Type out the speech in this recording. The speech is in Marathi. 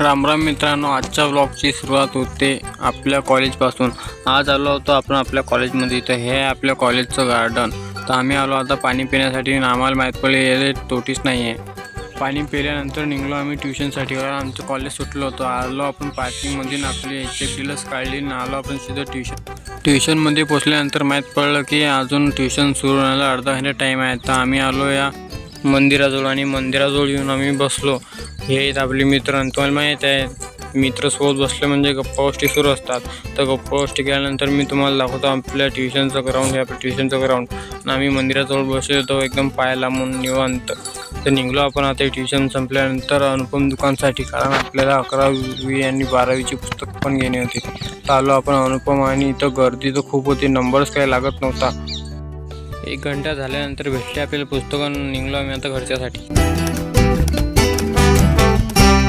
रामराम मित्रांनो, आजच्या ब्लॉगची सुरुवात होते आपल्या कॉलेजपासून। आज आलो होतो आपण आपल्या कॉलेजमध्ये। तर हे आपल्या कॉलेजचं गार्डन। तर आम्ही आलो आता पाणी पिण्यासाठी। आम्हाला माहीत पडले याले तोटीच नाही आहे। पाणी पिल्यानंतर निघलो आम्ही ट्युशनसाठी। आमचं कॉलेज सुटलं होतं। आलो आपण पार्किंगमध्ये, आपली HFDलाच काढली आणि आलो आपण सीधं ट्युशनमध्ये पोचल्यानंतर माहीत पडलं की अजून ट्युशन सुरू होण्याला अर्धा घंटा टाईम आहे। तर आम्ही आलो या मंदिराजवळ आणि मंदिराजवळ येऊन आम्ही बसलो। हे आपले मित्र, आणि तुम्हाला माहीत आहे मित्र सोबत बसले म्हणजे गप्पा गोष्टी सुरू असतात। तर गप्पा गोष्टी केल्यानंतर मी तुम्हाला दाखवतो आपल्या ट्युशनचं ग्राउंड। हे आपल्या ट्युशनचं ग्राउंड आणि आम्ही मंदिराजवळ बसलो होतो एकदम पाय लांबून निवांत। तर निघलो आपण आता ट्युशन संपल्यानंतर अनुपम दुकानसाठी, कारण आपल्याला 11वी आणि 12वीची पुस्तक पण घेणे होते। तर आलो आपण अनुपम, आणि इथं गर्दी तर खूप होती, नंबरच काही लागत नव्हता। 1 घंटा झाल्यानंतर भेटले आपल्याला पुस्तकं, निघलो आम्ही आता घरच्यासाठी।